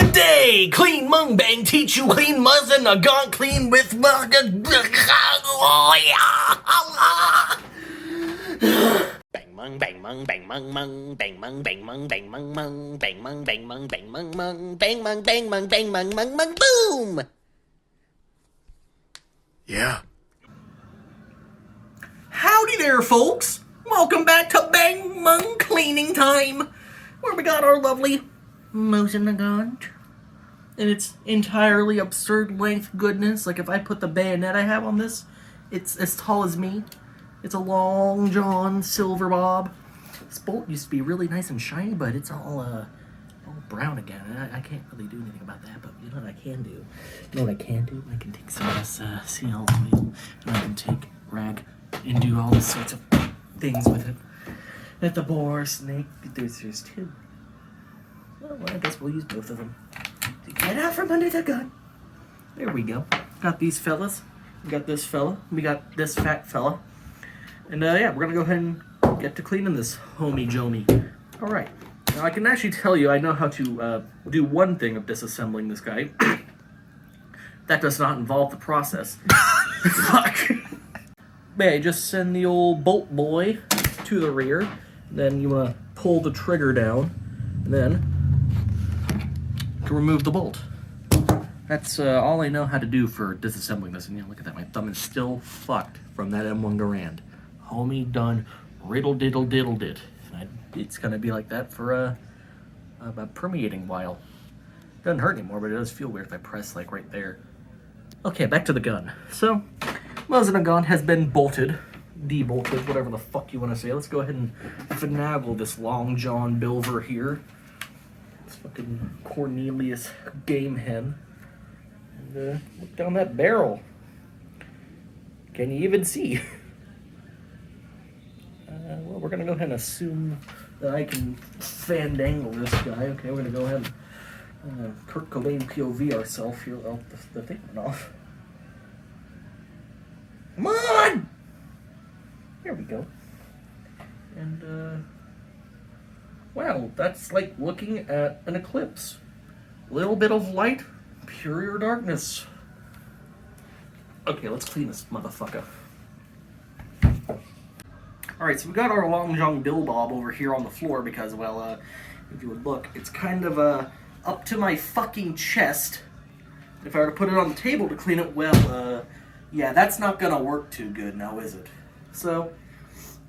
Good day! Clean Mung Bang teach you clean Mosin Nagant clean with BangMung, BangMung, BangMung, Mung, BangMung, BangMung, BangMung, Mung, BangMung, BangMung, BangMung, Mung, BangMung, BangMung, BangMung, Mung, Mung, boom! Yeah. Howdy there, folks! Welcome back to BangMung Cleaning Time, where we got our lovely Mosin Nagant. And it's entirely absurd length goodness. Like if I put the bayonet I have on this, it's as tall as me. It's a long john silver bob. This bolt used to be really nice and shiny, but it's all brown again. And I can't really do anything about that, but you know what I can do? You know what I can do? I can take some of this seal oil, and I can take rag and do all these sorts of things with it. At the boar, snake, there's two. Well, I guess we'll use both of them. Get out from under the gun. There we go. Got these fellas. We got this fella. We got this fat fella. And yeah, we're gonna go ahead and get to cleaning this homie jomi. Alright. Now I can actually tell you I know how to do one thing of disassembling this guy. That does not involve the process. Fuck. Yeah, just send the old bolt boy to the rear. Then you wanna pull the trigger down. And then to remove the bolt. That's all I know how to do for disassembling this. And yeah, look at that, my thumb is still fucked from that M1 Garand. Homie done riddle diddle diddle dit. And it's gonna be like that for a permeating while. Doesn't hurt anymore, but it does feel weird if I press like right there. Okay, back to the gun. So, Mosin Nagant has been bolted, debolted, whatever the fuck you want to say. Let's go ahead and finagle this long john bilver here. Fucking Cornelius game hen. And look down that barrel. Can you even see? Well, we're gonna go ahead and assume that I can fandangle this guy. Okay, we're gonna go ahead and Kurt Cobain POV ourselves here. Oh, the thing went off. Come on! There we go. And wow, that's like looking at an eclipse. Little bit of light, pure darkness. Okay, let's clean this motherfucker. Alright, so we got our Long John Bill Bob over here on the floor because, well, if you would look, it's kind of up to my fucking chest. If I were to put it on the table to clean it, well, yeah, that's not gonna work too good now, is it? So,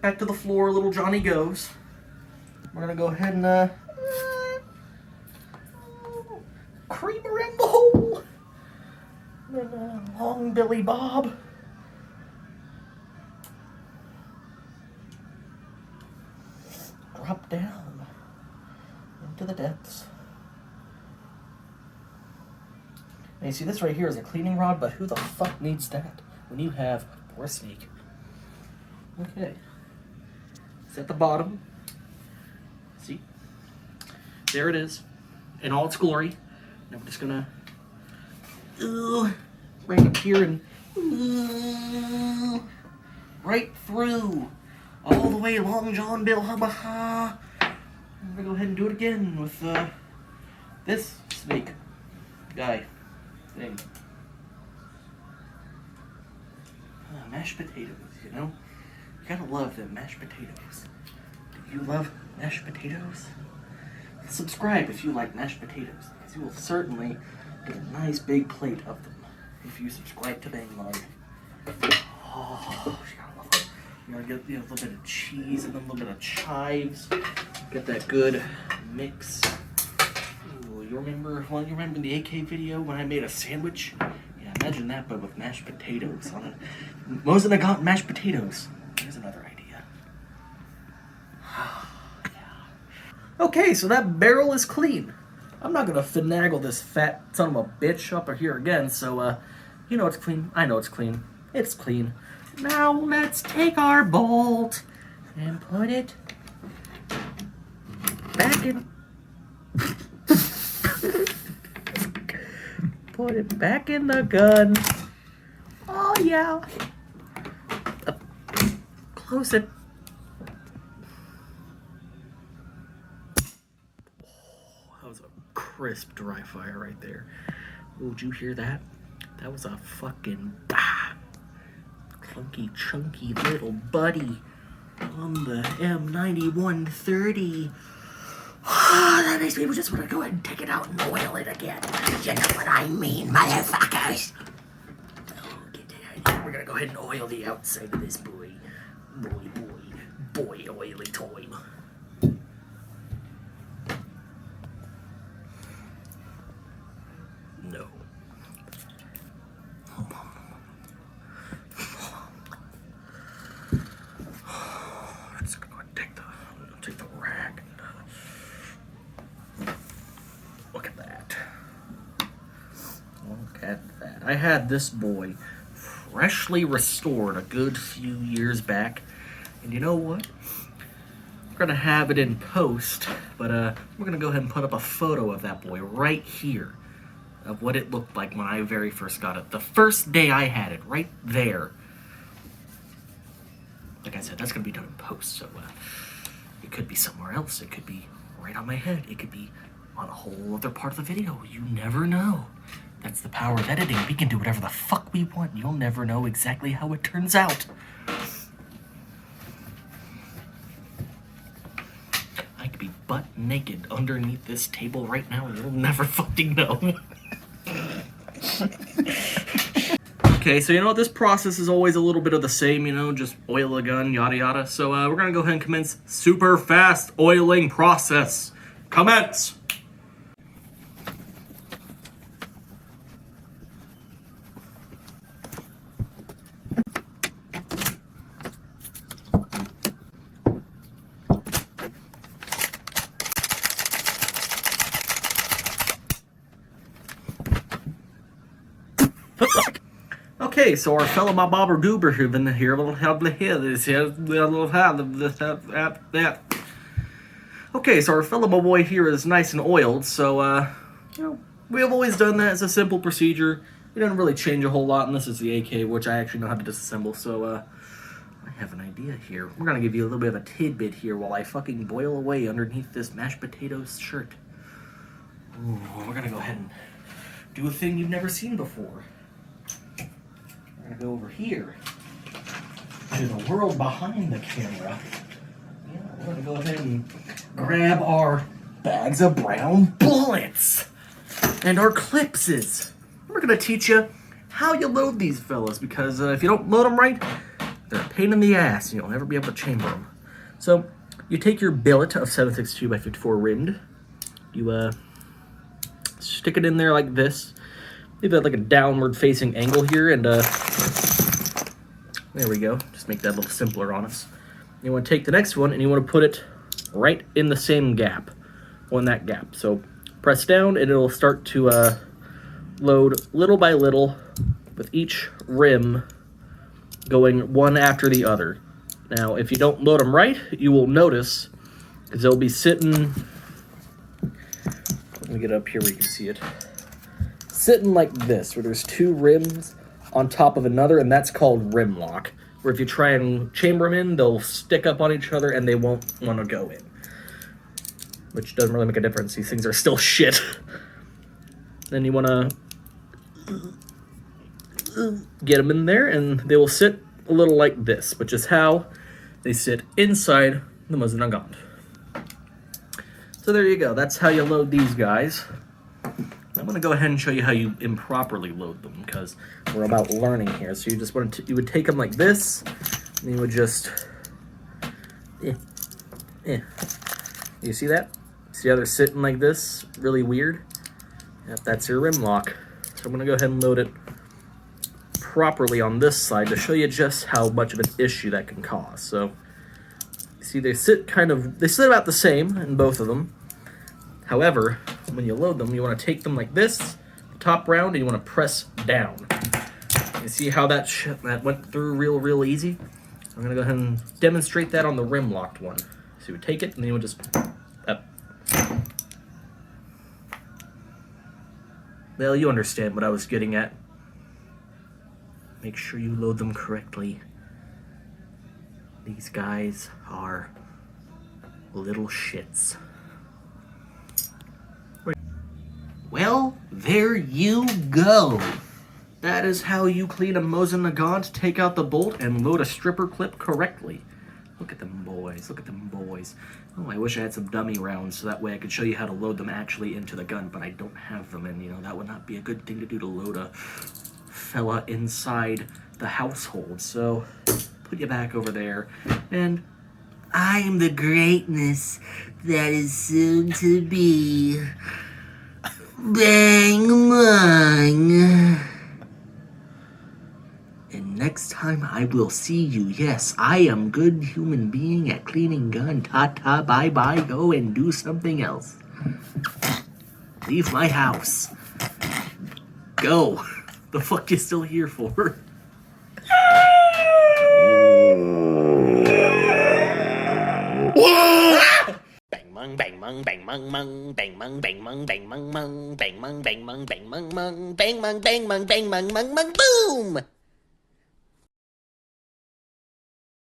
back to the floor, little Johnny goes. We're gonna go ahead and cream around the hole. Then long Billy Bob. Drop down into the depths. Now you see this right here is a cleaning rod, but who the fuck needs that when you have poor snake? Okay. It's at the bottom. See? There it is. In all its glory. Now we're just gonna right up here and right through. All the way Long John Bill Hubba Ha. I'm gonna go ahead and do it again with this snake guy thing. Mashed potatoes, you know? You gotta love them mashed potatoes. Do you love mashed potatoes? Subscribe if you like mashed potatoes, because you will certainly get a nice big plate of them if you subscribe to BangMung. Oh, you gotta love them. You gotta get a little bit of cheese and then a little bit of chives. Get that good mix. Ooh, you remember the AK video when I made a sandwich? Yeah, imagine that, but with mashed potatoes on it. Mosin Nagant mashed potatoes. Here's another idea. Okay, so that barrel is clean. I'm not gonna finagle this fat son of a bitch up here again, so, you know it's clean. I know it's clean. It's clean. Now let's take our bolt and put it back in. Put it back in the gun. Oh, yeah. Close it. That was a crisp dry fire right there. Oh, did you hear that? That was a fucking bah! Clunky, chunky little buddy on the M9130. That makes me just want to go ahead and take it out and oil it again. You know what I mean, motherfuckers? We're gonna go ahead and oil the outside of this boy. Boy, oily toy. No. I'm just gonna go ahead and take the rag and look at that. Look at that. I had this boy freshly restored a good few years back, and you know what? We're gonna have it in post, but we're gonna go ahead and put up a photo of that boy right here of what it looked like when I very first got it. The first day I had it, right there. Like I said, that's gonna be done in post, so it could be somewhere else. It could be right on my head. It could be on a whole other part of the video. You never know. That's the power of editing. We can do whatever the fuck we want. You'll never know exactly how it turns out. I could be butt naked underneath this table right now and you'll never fucking know. Okay, so you know, this process is always a little bit of the same, you know, just oil a gun, yada yada. So we're gonna go ahead and commence super fast oiling process. Commence! Okay, so our fellow my bobber goober here been here will have the head is here will have that. Okay, so our fellow my boy here is nice and oiled, so you know, we have always done that as a simple procedure. It doesn't really change a whole lot, and this is the AK, which I actually know how to disassemble, so I have an idea here. We're gonna give you a little bit of a tidbit here while I fucking boil away underneath this mashed potatoes shirt. Ooh, we're gonna go ahead and do a thing you've never seen before. We're gonna go over here to the world behind the camera. Yeah, we're gonna go ahead and grab our bags of brown bullets and our clipses. We're gonna teach you how you load these fellas, because if you don't load them right, they're a pain in the ass and you'll never be able to chamber them. So you take your billet of 7.62 by 54 rimmed, you stick it in there like this. Leave that like a downward facing angle here, and there we go. Just make that a little simpler on us. You want to take the next one and you want to put it right in the same gap, on that gap. So press down and it'll start to load little by little with each rim going one after the other. Now, if you don't load them right, you will notice, because they'll be sitting, let me get up here where you can see it, sitting like this, where there's two rims on top of another, and that's called rim lock. Where if you try and chamber them in, they'll stick up on each other and they won't want to go in. Which doesn't really make a difference. These things are still shit. Then you want to get them in there, and they will sit a little like this, which is how they sit inside the Mosin Nagant. So there you go. That's how you load these guys. I'm going to go ahead and show you how you improperly load them, because we're about learning here. So you just want to, you would take them like this, and you would just, You see that? See how they're sitting like this? Really weird. Yep, that's your rim lock. So I'm going to go ahead and load it properly on this side to show you just how much of an issue that can cause. So you see they sit about the same in both of them. However, when you load them, you want to take them like this, the top round, and you want to press down. You see how that went through real easy? I'm going to go ahead and demonstrate that on the rim locked one. So you would take it, and then you would just up. Well, you understand what I was getting at. Make sure you load them correctly. These guys are little shits. there you go. That is how you clean a Mosin Nagant, take out the bolt, and load a stripper clip correctly. Look at them boys, look at them boys. Oh, I wish I had some dummy rounds so that way I could show you how to load them actually into the gun, but I don't have them, and that would not be a good thing to do to load a fella inside the household. So, put you back over there, and I am the greatness that is soon to be. BangMung. And next time I will see you. Yes, I am good human being at cleaning gun. Ta-ta, bye-bye, go and do something else. Leave my house. Go. The fuck you still here for? BangMung, BangMung, BangMung, mung, BangMung, BangMung, BangMung, mung, BangMung, BangMung, BangMung, mung, BangMung, BangMung, BangMung, mung, boom!